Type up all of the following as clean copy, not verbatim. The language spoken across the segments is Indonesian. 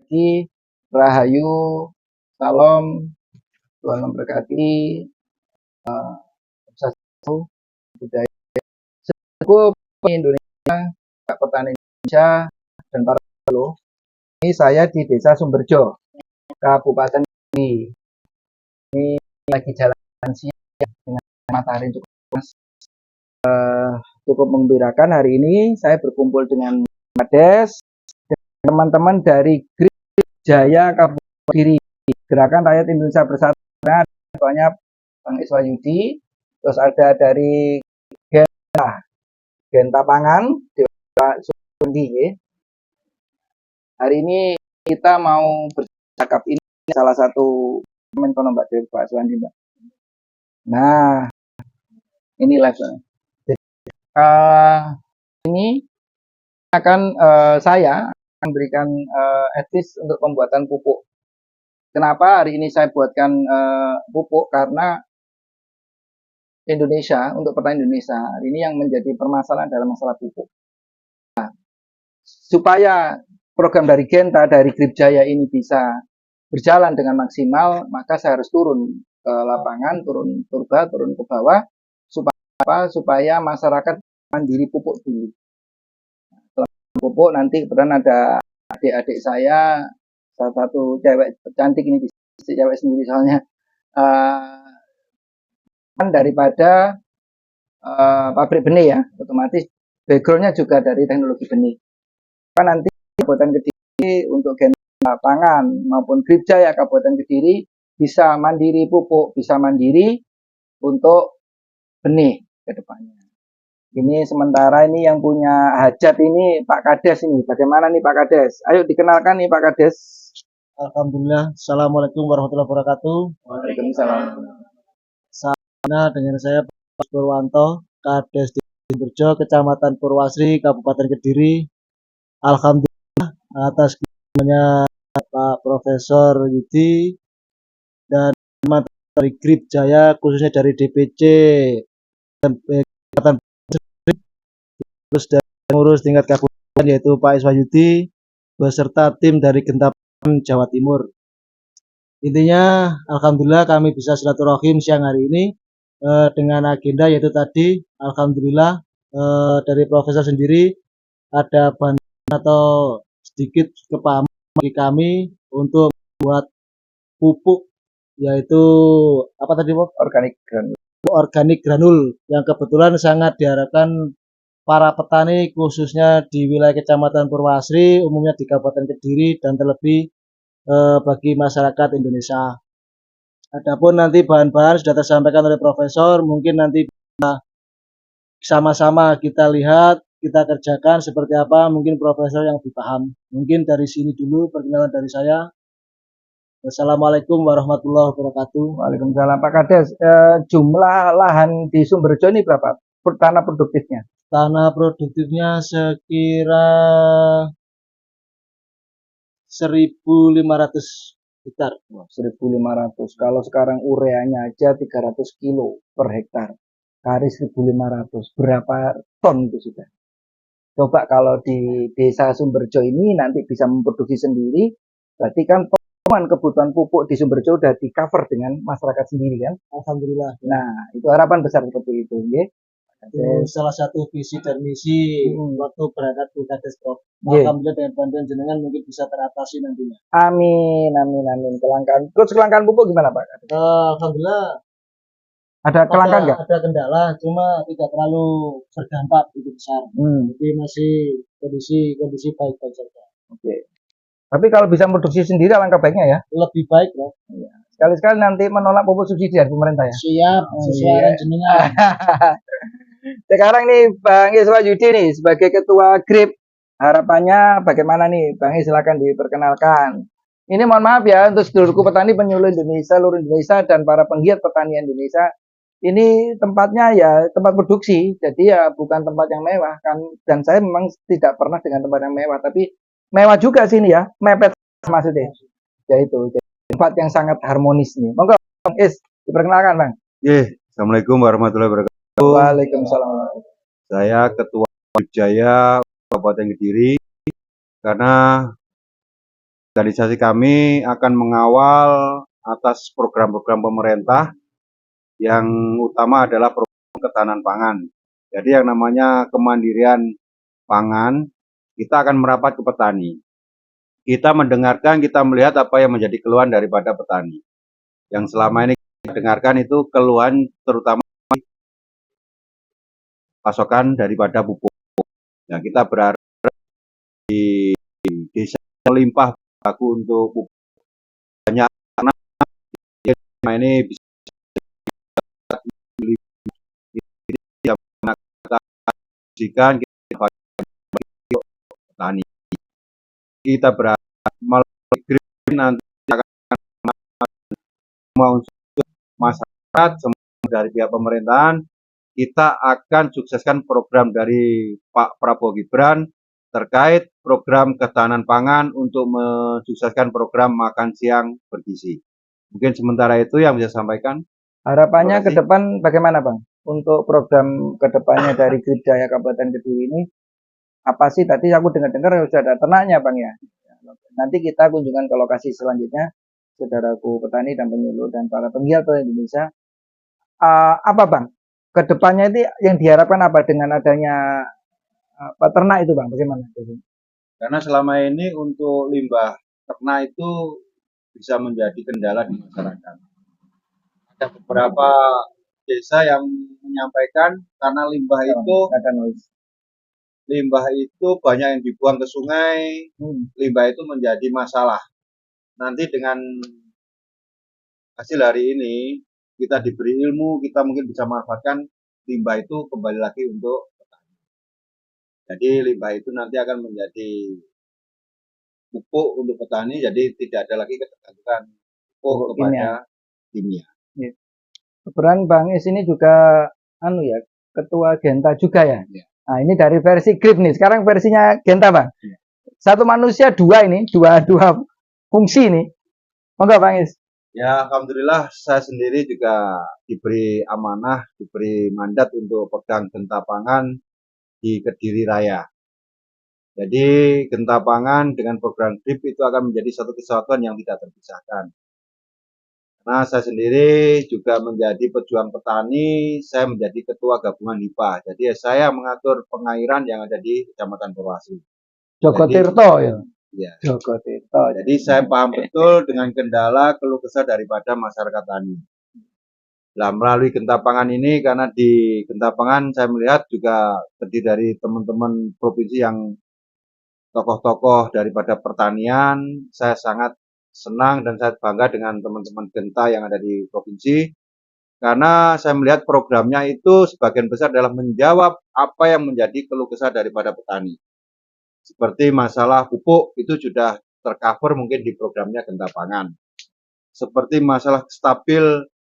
lagi. Rahayu, salam, Tuhan memberkati. Satu budaya cukup Indonesia, petani Indonesia dan para lo. Ini saya di Desa Sumberjo, Kabupaten Kediri. Ini lagi jalan siang dengan matahari cukup membirakan. Hari ini saya berkumpul dengan Kades, teman-teman dari Grip Jaya Kabupaten Kediri, Gerakan Rakyat Indonesia Bersatu. Banyak Bang Iswa Yudi, terus ada dari Genta Pangan, Pak Sundi. Hari ini kita mau bercakap ini salah satu komentar Mbak Dewi, Pak Suwandi, Mbak. Nah, ini live. Ini akan saya akan berikan etis untuk pembuatan pupuk. Kenapa hari ini saya buatkan pupuk? Karena Indonesia, untuk petani Indonesia, hari ini yang menjadi permasalahan dalam masalah pupuk. Nah, supaya program dari Genta, dari Grip Jaya ini bisa berjalan dengan maksimal, maka saya harus turun ke lapangan, turun purba, turun ke bawah, supaya masyarakat mandiri pupuk dulu. Setelah pupuk, nanti kemudian ada adik-adik saya, salah satu cewek cantik ini, cewek sendiri soalnya, daripada pabrik benih ya, otomatis backgroundnya juga dari teknologi benih. Nanti Kabupaten Kediri untuk Genta Pangan maupun Grip Jaya Kabupaten Kediri bisa mandiri pupuk, bisa mandiri untuk benih ke depannya. Ini sementara ini yang punya hajat ini Pak Kades ini. Bagaimana nih Pak Kades? Ayo dikenalkan nih Pak Kades. Alhamdulillah. Assalamualaikum warahmatullahi wabarakatuh. Waalaikumsalam. Dengan saya Pak Purwanto, Kades di Sumberjo, Kecamatan Purwasri, Kabupaten Kediri. Alhamdulillah atas dukungannya Pak Profesor Yudi dan teman dari Grip Jaya, khususnya dari DPC Kabupaten terus dari pengurus tingkat kabupaten yaitu Pak Iswa Yudi beserta tim dari Genta Pangan Jawa Timur. Intinya alhamdulillah kami bisa silaturahim siang hari ini dengan agenda yaitu tadi alhamdulillah dari Profesor sendiri ada bantuan atau sedikit kepahaman bagi kami untuk membuat pupuk yaitu apa tadi Pak? Organik granul yang kebetulan sangat diharapkan para petani khususnya di wilayah Kecamatan Purwasri, umumnya di Kabupaten Kediri dan terlebih bagi masyarakat Indonesia. Adapun nanti bahan-bahan sudah tersampaikan oleh Profesor, mungkin nanti bisa sama-sama kita lihat, kita kerjakan seperti apa, mungkin Profesor yang lebih paham. Mungkin dari sini dulu perkenalan dari saya. Wassalamualaikum warahmatullahi wabarakatuh. Waalaikumsalam. Pak Kades, jumlah lahan di Sumberjo ini berapa? Tanah produktifnya? Tanah produktifnya sekira 1.500 hektar. 1.500. Kalau sekarang ureanya aja 300 kilo per hektar. Kali 1.500. Berapa ton itu sudah? Coba kalau di Desa Sumberjo ini nanti bisa memproduksi sendiri, berarti kan kebutuhan pupuk di Sumberjo sudah di cover dengan masyarakat sendiri kan? Alhamdulillah. Nah, itu harapan besar seperti itu, ya. Itu salah satu visi dan misi waktu berangkat ke Kades Prof. Alhamdulillah dengan bantuan jenengan mungkin bisa teratasi nantinya. Amin, amin, amin. Kelangkaan. Terus kelangkaan pupuk gimana Pak? Alhamdulillah. Ada kelangkaan nggak? Ada kendala, cuma tidak terlalu berdampak begitu besar. Jadi masih kondisi baik-baik saja. Oke. Tapi kalau bisa produksi sendiri alangkah baiknya ya. Lebih baik ya. Iya. Sekali-sekali nanti menolak pupuk subsidi dari pemerintah ya. Siap, sesuai jenengan. Sekarang nih Bang Iswa Yudi nih sebagai ketua Grip, harapannya bagaimana nih Bang? Silakan diperkenalkan. Ini mohon maaf ya untuk seluruhku petani penyuluh Indonesia, seluruh Indonesia dan para penggiat pertanian Indonesia. Ini tempatnya ya tempat produksi, jadi ya bukan tempat yang mewah kan. Dan saya memang tidak pernah dengan tempat yang mewah, tapi mewah juga sini ya, mepet maksudnya. Ya itu, tempat yang sangat harmonis nih. Monggo Bang Is, diperkenalkan Bang. Assalamualaikum warahmatullahi wabarakatuh. Waalaikumsalam. Saya Ketua Grip Jaya Kabupaten Kediri karena organisasi kami akan mengawal atas program-program pemerintah yang utama adalah program ketahanan pangan. Jadi yang namanya kemandirian pangan, kita akan merapat ke petani. Kita mendengarkan, kita melihat apa yang menjadi keluhan daripada petani. Yang selama ini kita dengarkan itu keluhan terutama pasokan daripada pupuk. Nah, kita berharap di desa melimpah baku untuk pupuk banyak karena ini bisa kita petani. Kita berharap melalui green nanti akan unsur masyarakat semua dari pihak pemerintahan, kita akan sukseskan program dari Pak Prabowo Gibran terkait program ketahanan pangan untuk mensukseskan program makan siang bergizi. Mungkin sementara itu yang bisa sampaikan. Harapannya ke depan bagaimana Bang? Untuk program ke depannya dari Grip Jaya Kabupaten Kediri ini, apa sih tadi aku dengar-dengar sudah ada ternaknya Bang ya? Nanti kita kunjungan ke lokasi selanjutnya, saudaraku petani dan penyuluh dan para penggiat Indonesia. Apa Bang? Kedepannya itu yang diharapkan apa dengan adanya peternak itu Bang? Bagaimana? Karena selama ini untuk limbah ternak itu bisa menjadi kendala di masyarakat. Ada beberapa desa yang menyampaikan karena limbah itu banyak yang dibuang ke sungai, limbah itu menjadi masalah. Nanti dengan hasil hari ini kita diberi ilmu, kita mungkin bisa manfaatkan limbah itu kembali lagi untuk petani. Jadi limbah itu nanti akan menjadi pupuk untuk petani, jadi tidak ada lagi ketergantungan pupuk kepada kimia. Ya. Kebetulan Bang Is ini juga ketua Genta juga ya. Ya. Nah, ini dari versi Grip nih. Sekarang versinya Genta Bang. Ya. Satu manusia dua fungsi ini. Monggo Bang Is. Ya, alhamdulillah saya sendiri juga diberi amanah, diberi mandat untuk pegang Genta Pangan di Kediri Raya. Jadi Genta Pangan dengan program GRIP itu akan menjadi satu kesatuan yang tidak terpisahkan. Karena saya sendiri juga menjadi pejuang petani, saya menjadi ketua gabungan HIPA. Jadi saya mengatur pengairan yang ada di Kecamatan Purwasi. Joko Tirto ya. Ya. Joko Tirto. Jadi saya paham betul dengan kendala keluh kesah daripada masyarakat tani. Nah, melalui Genta Pangan ini, karena di Genta Pangan saya melihat juga terdiri dari teman-teman provinsi yang tokoh-tokoh daripada pertanian. Saya sangat senang dan saya bangga dengan teman-teman Genta yang ada di provinsi. Karena saya melihat programnya itu sebagian besar adalah menjawab apa yang menjadi keluh kesah daripada petani. Seperti masalah pupuk itu sudah tercover mungkin di programnya Genta Pangan. Seperti masalah stabil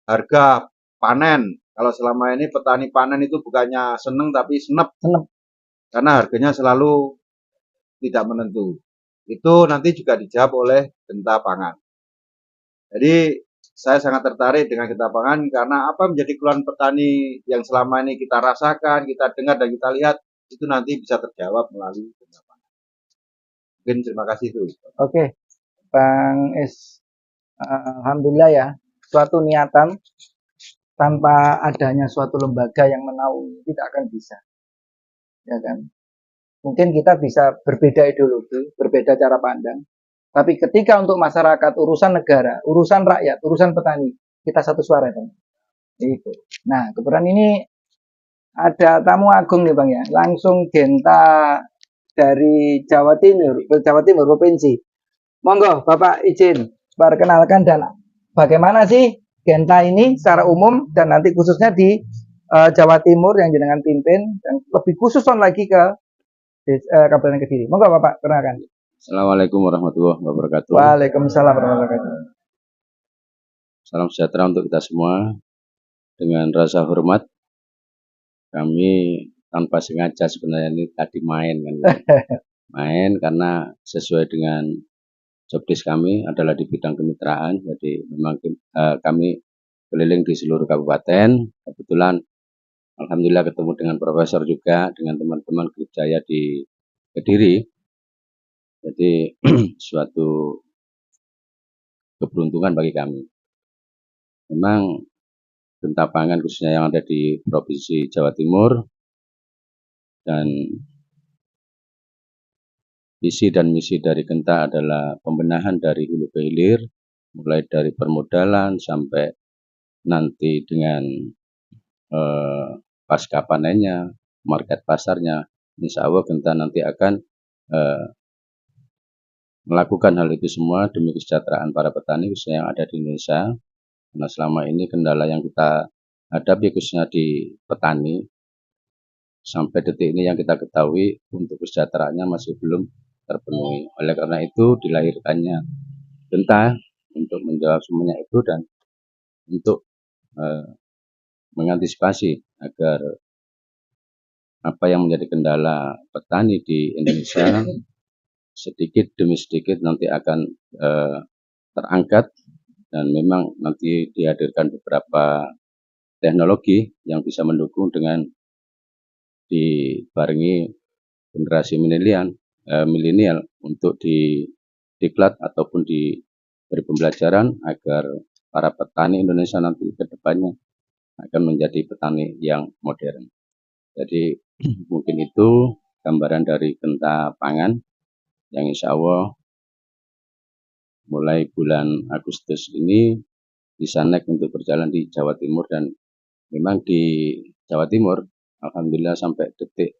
harga panen. Kalau selama ini petani panen itu bukannya seneng tapi senep. Karena harganya selalu tidak menentu. Itu nanti juga dijawab oleh Genta Pangan. Jadi saya sangat tertarik dengan Genta Pangan karena apa menjadi keluhan petani yang selama ini kita rasakan, kita dengar dan kita lihat itu nanti bisa terjawab melalui Genta Pangan. Mungkin terima kasih itu. Oke, Bang Is. Alhamdulillah ya, suatu niatan tanpa adanya suatu lembaga yang menaungi tidak akan bisa, ya kan? Mungkin kita bisa berbeda ideologi, berbeda cara pandang, tapi ketika untuk masyarakat, urusan negara, urusan rakyat, urusan petani, kita satu suara kan? Itu. Nah, kebetulan ini ada tamu agung nih Bang ya, langsung Genta dari Jawa Timur provinsi. Monggo Bapak izin perkenalkan dan bagaimana sih Genta ini secara umum dan nanti khususnya di Jawa Timur yang jenengan pimpin dan lebih khusus lagi ke Kabupaten Kediri. Monggo Bapak kenalkan. Assalamualaikum warahmatullahi wabarakatuh. Waalaikumsalam warahmatullahi wabarakatuh. Salam sejahtera untuk kita semua. Dengan rasa hormat, kami tanpa sengaja sebenarnya ini tadi main kan. Main karena sesuai dengan jobdesk kami adalah di bidang kemitraan, jadi memang kami keliling di seluruh kabupaten. Kebetulan alhamdulillah ketemu dengan profesor juga, dengan teman-teman Grip Jaya di Kediri. Jadi suatu keberuntungan bagi kami. Memang Genta Pangan khususnya yang ada di Provinsi Jawa Timur, dan visi dan misi dari Genta adalah pembenahan dari hulu ke hilir, mulai dari permodalan sampai nanti dengan pasca panennya, market pasarnya. Insya Allah Genta nanti akan melakukan hal itu semua demi kesejahteraan para petani khususnya yang ada di Indonesia. Karena selama ini kendala yang kita hadapi khususnya di petani sampai detik ini yang kita ketahui untuk kesejahteraannya masih belum terpenuhi. Oleh karena itu dilahirkannya Genta untuk menjawab semuanya itu dan untuk mengantisipasi agar apa yang menjadi kendala petani di Indonesia sedikit demi sedikit nanti akan terangkat, dan memang nanti dihadirkan beberapa teknologi yang bisa mendukung dengan dibarengi generasi milenial untuk diklat ataupun diberi pembelajaran agar para petani Indonesia nanti ke depannya akan menjadi petani yang modern. Jadi mungkin itu gambaran dari Genta Pangan yang insya Allah mulai bulan Agustus ini bisa naik untuk berjalan di Jawa Timur, dan memang di Jawa Timur alhamdulillah sampai detik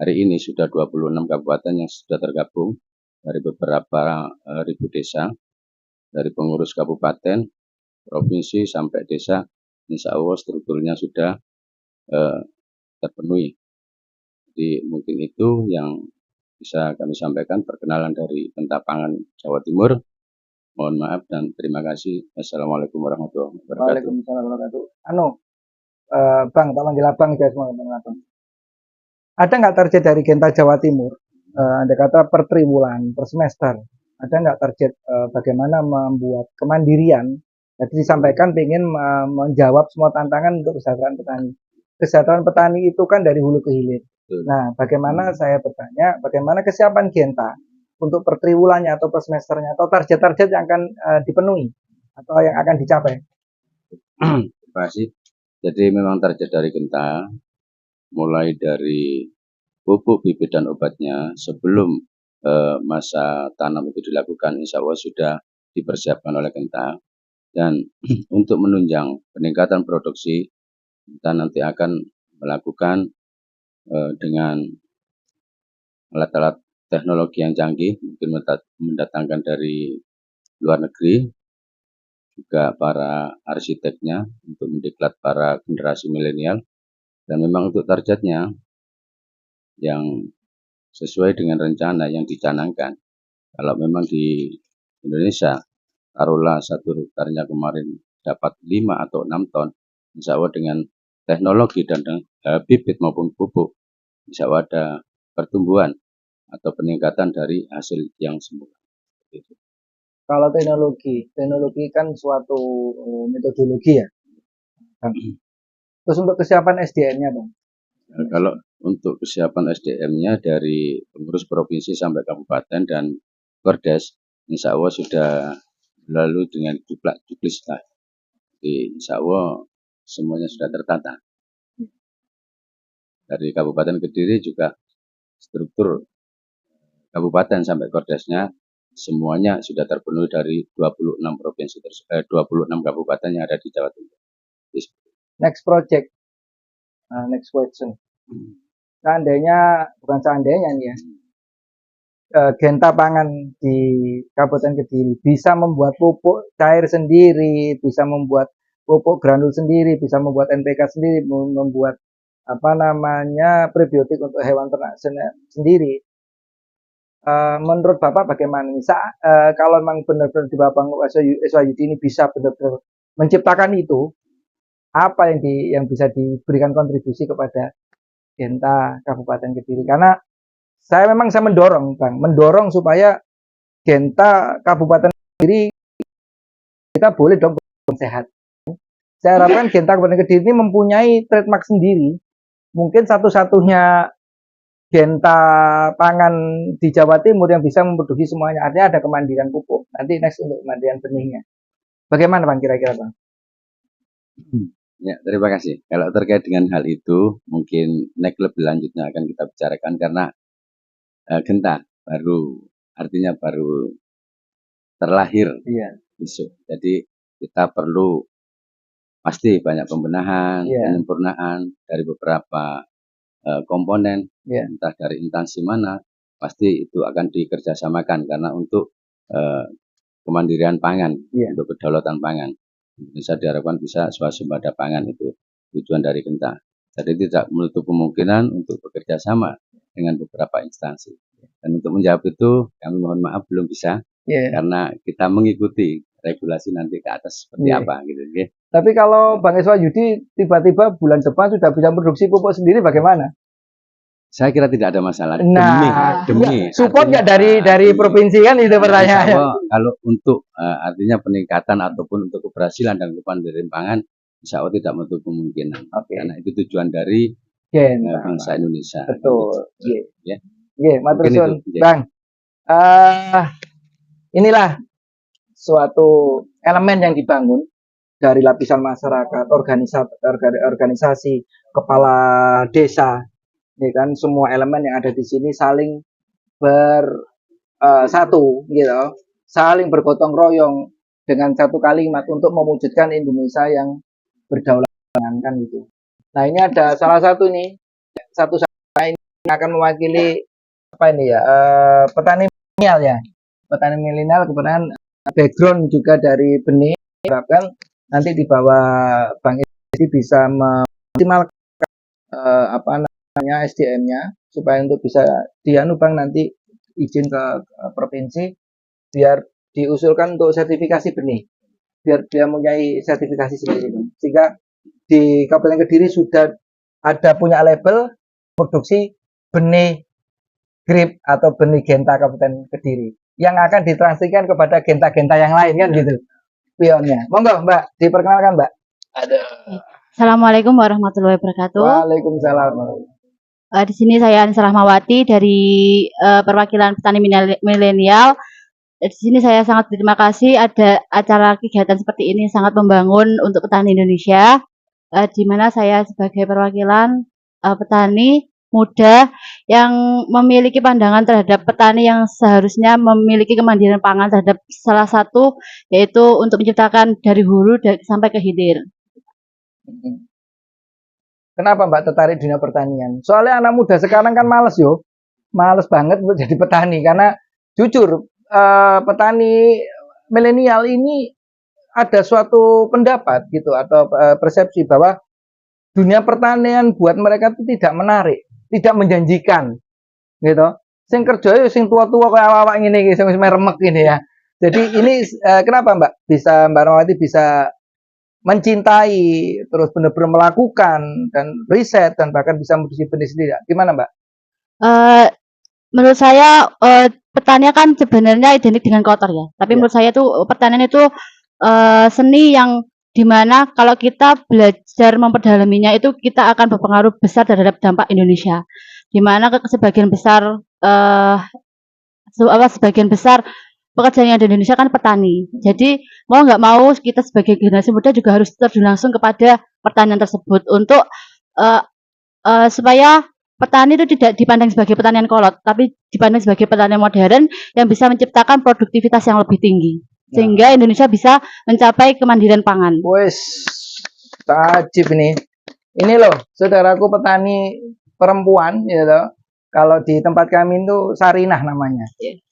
hari ini sudah 26 kabupaten yang sudah tergabung dari beberapa ribu desa, dari pengurus kabupaten, provinsi sampai desa, insya Allah strukturnya sudah terpenuhi. Jadi mungkin itu yang bisa kami sampaikan perkenalan dari Genta Pangan Jawa Timur. Mohon maaf dan terima kasih. Assalamualaikum warahmatullahi wabarakatuh. Waalaikumsalam warahmatullahi wabarakatuh. Bang, tak manggil abang ya semua teman-teman. Ada nggak target dari Genta Jawa Timur? Anda kata per triwulan, per semester. Ada nggak target bagaimana membuat kemandirian? Jadi disampaikan ingin menjawab semua tantangan untuk kesejahteraan petani. Kesejahteraan petani itu kan dari hulu ke hilir. Nah, bagaimana saya bertanya, bagaimana kesiapan Genta untuk per triwulannya atau per semesternya atau target-target yang akan dipenuhi atau yang akan dicapai? Terima kasih. Jadi memang target dari Genta mulai dari pupuk, bibit dan obatnya sebelum masa tanam itu dilakukan, insya Allah sudah dipersiapkan oleh Genta. Dan untuk menunjang peningkatan produksi, kita nanti akan melakukan dengan alat-alat teknologi yang canggih, mungkin mendatangkan dari luar negeri, juga para arsiteknya untuk mendiklat para generasi milenial. Dan memang untuk targetnya yang sesuai dengan rencana yang dicanangkan, kalau memang di Indonesia taruhlah 1 hektarnya kemarin dapat 5 atau 6 ton, insya Allah dengan teknologi dan bibit maupun pupuk, insya Allah ada pertumbuhan atau peningkatan dari hasil yang semula. Kalau teknologi kan suatu metodologi ya. Terus untuk kesiapan SDM-nya, Bang? Nah, kalau untuk kesiapan SDM-nya dari pengurus provinsi sampai kabupaten dan Perdes, insya Allah sudah lalu dengan juklis lah. Jadi insya Allah semuanya sudah tertata. Dari Kabupaten Kediri juga struktur kabupaten sampai Perdesnya semuanya sudah terpenuhi dari 26 provinsi 26 kabupaten yang ada di Jawa Timur. Next project. Next question. Seandainya, bukan seandainya nih ya, Genta Pangan di Kabupaten Kediri bisa membuat pupuk cair sendiri, bisa membuat pupuk granul sendiri, bisa membuat NPK sendiri, membuat apa namanya prebiotik untuk hewan ternak sendiri. Menurut Bapak bagaimana? Kalau memang benar-benar di Bapak SWYUD ini bisa benar-benar menciptakan itu, apa yang bisa diberikan kontribusi kepada Genta Kabupaten Kediri? Karena saya mendorong supaya Genta Kabupaten Kediri kita boleh dong sehat. Saya harapkan Genta Kabupaten Kediri ini mempunyai trademark sendiri, mungkin satu-satunya Genta pangan di Jawa Timur yang bisa memproduksi semuanya. Artinya ada kemandirian pupuk. Nanti next untuk kemandirian benihnya. Bagaimana Bang kira-kira Bang? Ya, terima kasih. Kalau terkait dengan hal itu, mungkin next lebih lanjutnya akan kita bicarakan karena Genta baru artinya baru terlahir Iya. besok. Jadi kita perlu pasti banyak pembenahan, Iya. penyempurnaan dari beberapa komponen, Iya. entah dari instansi mana, pasti itu akan dikerjasamakan karena untuk kemandirian pangan, Iya. untuk kedaulatan pangan. Indonesia diharapkan bisa swasembada pangan, itu tujuan dari Genta. Jadi tidak menutup kemungkinan untuk bekerja sama dengan beberapa instansi. Dan untuk menjawab itu, kami mohon maaf belum bisa, Iya. karena kita mengikuti regulasi nanti ke atas seperti Iya. apa gitu. Okay? Tapi kalau Bang Iswa Yudi tiba-tiba bulan depan sudah bisa produksi pupuk sendiri bagaimana? Saya kira tidak ada masalah. Nah, demi support nggak artinya, dari provinsi kan itu insya pertanyaannya. Allah, kalau untuk artinya peningkatan ataupun untuk keberhasilan dan kemandirian pangan, insya Allah tidak menutup kemungkinan. Oke. Karena itu tujuan dari Genta. bangsa Indonesia. Betul. Iya. Ya. Iya, matur Mungkin suwun, itu, ya. Bang. Inilah suatu elemen yang dibangun dari lapisan masyarakat, organisasi, kepala desa, ya kan, semua elemen yang ada di sini saling bersatu, gitu, saling bergotong royong dengan satu kalimat untuk mewujudkan Indonesia yang berdaulat kan gitu. Nah ini ada salah satu nih, satu ini akan mewakili apa ini ya, petani milenial ya, petani milenial kemudian background juga dari benih, harapkan nanti di bawah Bang Edi bisa memaksimalkan apa namanya SDM-nya supaya untuk bisa dianu Bang nanti izin ke provinsi biar diusulkan untuk sertifikasi benih, biar dia mempunyai sertifikasi sendiri Bang. Sehingga di Kabupaten Kediri sudah ada punya label produksi benih grip atau benih Genta Kabupaten Kediri yang akan ditransikan kepada Genta-Genta yang lain kan gitu pionnya. Monggo Mbak, diperkenalkan Mbak. Assalamualaikum warahmatullahi wabarakatuh. Waalaikumsalam. Di sini saya Anissa Rahmawati dari perwakilan petani milenial. Di sini saya sangat berterima kasih ada acara kegiatan seperti ini sangat membangun untuk petani Indonesia. Di mana saya sebagai perwakilan petani muda yang memiliki pandangan terhadap petani yang seharusnya memiliki kemandirian pangan terhadap salah satu yaitu untuk menciptakan dari hulu sampai ke hilir. Kenapa Mbak tertarik dunia pertanian? Soalnya anak muda sekarang kan males males banget untuk jadi petani karena jujur petani milenial ini ada suatu pendapat gitu atau persepsi bahwa dunia pertanian buat mereka itu tidak menarik, tidak menjanjikan, gitu. Sing kerja sing tua-tua kayak awak ngene iki, sing remek ini ya. Jadi ini kenapa Mbak Mbak Rahmawati bisa mencintai terus benar-benar melakukan dan riset dan bahkan bisa memproduksi benih sendiri. Gimana Mbak? Menurut saya pertanian kan sebenarnya identik dengan kotor ya. Tapi menurut saya tuh pertanian itu seni yang dimana kalau kita belajar memperdalaminya itu kita akan berpengaruh besar terhadap dampak Indonesia. Dimana sebagian besar sebagian besar pekerjaan yang ada di Indonesia kan petani. Jadi mau nggak mau kita sebagai generasi muda juga harus terjun langsung kepada pertanian tersebut untuk supaya petani itu tidak dipandang sebagai pertanian kolot, tapi dipandang sebagai pertanian modern yang bisa menciptakan produktivitas yang lebih tinggi. Sehingga Indonesia bisa mencapai kemandirian pangan. Wes, tajib ini. Ini loh, saudaraku petani perempuan, ya loh. Kalau di tempat kami itu Sarinah namanya.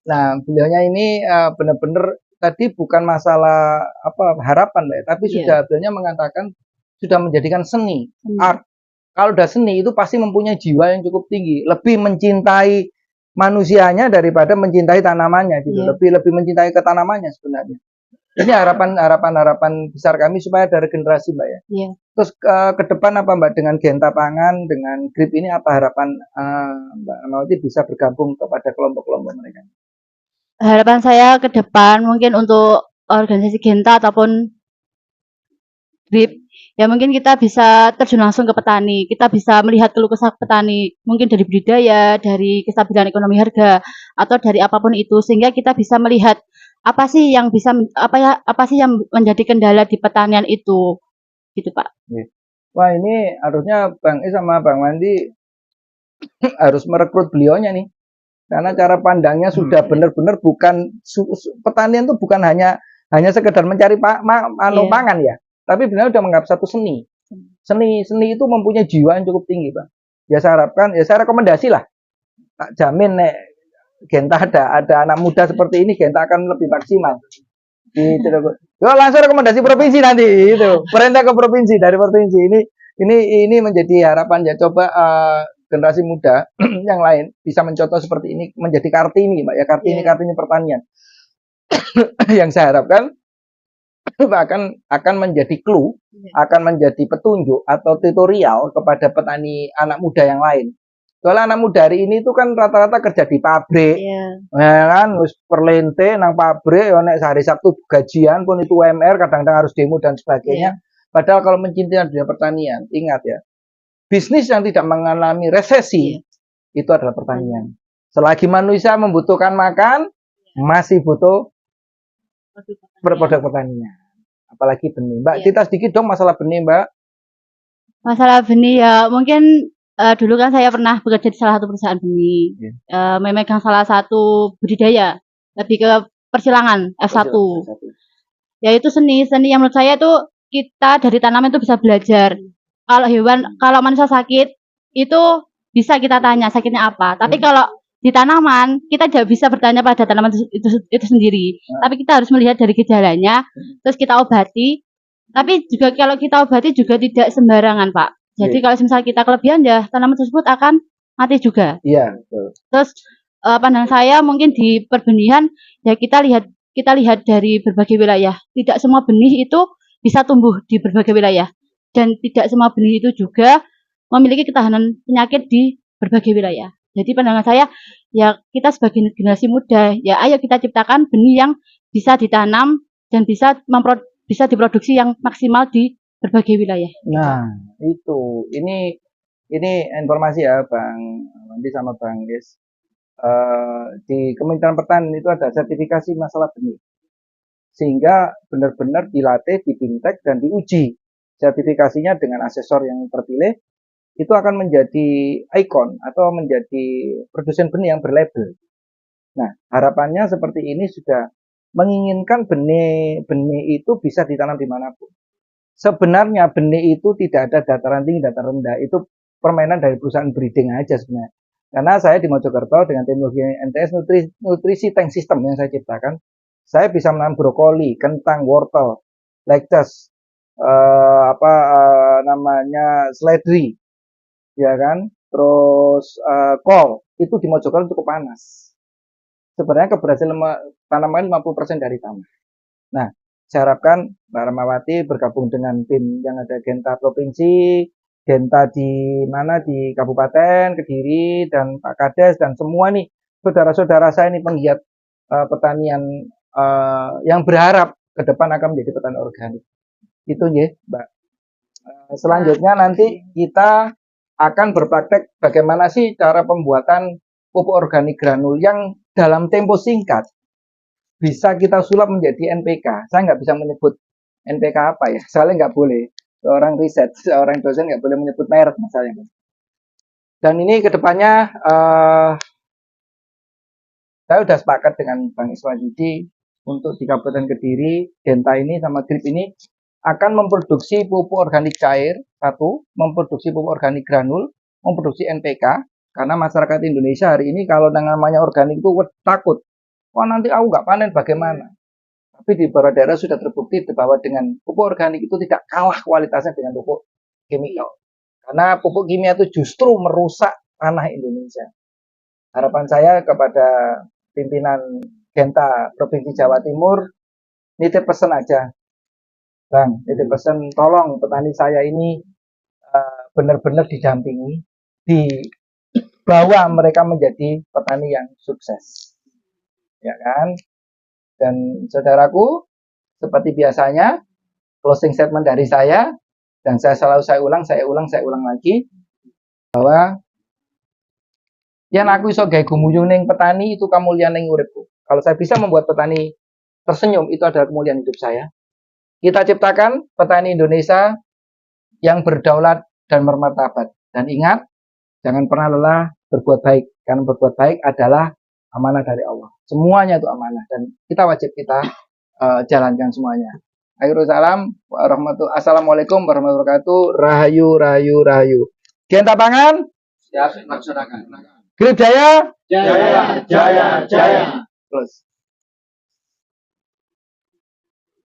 Nah, beliaunya ini benar-benar tadi bukan masalah apa harapan, Mbak, tapi sudah beliaunya mengatakan sudah menjadikan seni, art. Kalau udah seni itu pasti mempunyai jiwa yang cukup tinggi, lebih mencintai manusianya daripada mencintai tanamannya gitu. Lebih mencintai ke tanamannya sebenarnya. Ini harapan besar kami supaya dari generasi Mbak ya. Terus ke depan apa Mbak dengan Genta Pangan, dengan GRIP ini apa harapan Mbak Rahmawati bisa bergabung kepada kelompok-kelompok mereka? Harapan saya ke depan mungkin untuk organisasi Genta ataupun GRIP ya mungkin kita bisa terjun langsung ke petani, kita bisa melihat keluh kesah petani, mungkin dari budidaya, dari kestabilan ekonomi harga, atau dari apapun itu, sehingga kita bisa melihat apa sih yang bisa apa sih yang menjadi kendala di pertanian itu, gitu Pak. Wah, ini harusnya Bang Is sama Bang Wandi harus merekrut beliaunya nih. Karena cara pandangnya sudah benar-benar bukan pertanian itu bukan hanya sekedar mencari pangan ya, tapi benar udah menganggap satu seni. Seni itu mempunyai jiwa yang cukup tinggi, Bang. Ya saya harapkan, ya saya rekomendasi lah. Tak jamin nek Genta ada anak muda seperti ini, Genta akan lebih maksimal. Gitu. Yo langsung rekomendasi provinsi nanti itu. Perintah ke provinsi, dari provinsi ini menjadi harapan ya, coba generasi muda yang lain bisa mencontoh seperti ini, menjadi Kartini, Mbak ya, Kartini pertanian. Yang saya harapkan akan menjadi clue, akan menjadi petunjuk atau tutorial kepada petani anak muda yang lain. Soalnya anak muda hari ini itu kan rata-rata kerja di pabrik, ya kan, terus perlente nang pabrik, nek sehari Sabtu gajian pun itu UMR, kadang-kadang harus demo dan sebagainya. Padahal kalau mencintai dunia pertanian, ingat ya, bisnis yang tidak mengalami resesi itu adalah pertanian. Selagi manusia membutuhkan makan, masih butuh produk pertanian. Apalagi benih. Mbak, cerita sedikit dong masalah benih, Mbak. Masalah benih ya, mungkin dulu kan saya pernah bekerja di salah satu perusahaan benih, memegang salah satu budidaya, lebih ke persilangan F1. Ya itu seni yang menurut saya itu kita dari tanaman itu bisa belajar. Kalau manusia sakit itu bisa kita tanya sakitnya apa. Tapi kalau di tanaman kita tidak bisa bertanya pada tanaman itu sendiri. Tapi kita harus melihat dari gejalanya, terus kita obati. Tapi juga kalau kita obati juga tidak sembarangan, Pak. Jadi kalau misalnya kita kelebihan ya tanaman tersebut akan mati juga. Iya, betul. Terus pandangan saya mungkin di perbenihan ya kita lihat dari berbagai wilayah. Tidak semua benih itu bisa tumbuh di berbagai wilayah. Dan tidak semua benih itu juga memiliki ketahanan penyakit di berbagai wilayah. Jadi pandangan saya ya kita sebagai generasi muda ya ayo kita ciptakan benih yang bisa ditanam dan bisa diproduksi yang maksimal di berbagai wilayah. Nah, itu. Ini informasi ya, Bang Wandi sama Bang Is. Di Kementerian Pertanian itu ada sertifikasi masalah benih. Sehingga benar-benar dilatih, dibintek, dan diuji. Sertifikasinya dengan asesor yang terpilih, itu akan menjadi ikon atau menjadi produsen benih yang berlabel. Nah, harapannya seperti ini sudah menginginkan benih itu bisa ditanam dimanapun. Sebenarnya benih itu tidak ada dataran tinggi, dataran rendah. Itu permainan dari perusahaan breeding aja sebenarnya. Karena saya di Mojokerto dengan teknologi NTS nutrisi tank system yang saya ciptakan, saya bisa menanam brokoli, kentang, wortel, lettuce, seledri, ya kan, terus kol. Itu di Mojokerto cukup panas. Sebenarnya keberhasilan tanaman 50% dari tanah. Nah, saya harapkan Mbak Rahmawati bergabung dengan tim yang ada Genta Provinsi, Genta di Kabupaten Kediri, dan Pak Kades, dan semua nih saudara-saudara saya ini penggiat pertanian yang berharap ke depan akan menjadi petani organik. Itu ya, Mbak. Selanjutnya nanti kita akan berpraktek bagaimana sih cara pembuatan pupuk organik granul yang dalam tempo singkat bisa kita sulap menjadi NPK. Saya nggak bisa menyebut NPK apa ya, soalnya nggak boleh. Seorang riset, seorang dosen nggak boleh menyebut merek misalnya. Dan ini kedepannya saya sudah sepakat dengan Bang Iswajudi untuk di Kabupaten Kediri, Genta ini sama GRIP ini akan memproduksi pupuk organik cair, memproduksi pupuk organik granul, memproduksi NPK, karena masyarakat Indonesia hari ini kalau namanya organik itu takut. Wah nanti aku nggak panen bagaimana? Tapi di beberapa daerah sudah terbukti bahwa dengan pupuk organik itu tidak kalah kualitasnya dengan pupuk kimia. Karena pupuk kimia itu justru merusak tanah Indonesia. Harapan saya kepada pimpinan Genta Provinsi Jawa Timur, nitip pesan aja. Bang, nitip pesan, tolong petani saya ini benar-benar didampingi, dibawa mereka menjadi petani yang sukses. Ya kan? Dan saudaraku, seperti biasanya, closing statement dari saya, Dan saya ulang lagi bahwa yang aku iso gawe gumuyung ning petani itu kamulyan ning uripku. Kalau saya bisa membuat petani tersenyum, itu adalah kemuliaan hidup saya. Kita ciptakan petani Indonesia yang berdaulat dan bermartabat. Dan ingat, jangan pernah lelah berbuat baik, karena berbuat baik adalah amanah dari Allah. Semuanya itu amanah dan kita wajib jalankan semuanya. Akhirul salam, assalamualaikum warahmatullahi wabarakatuh. Rahayu, rahayu, rahayu. Genta pangan, Siap, laksanakan. Grip Jaya, Jaya, jaya, jaya. terus.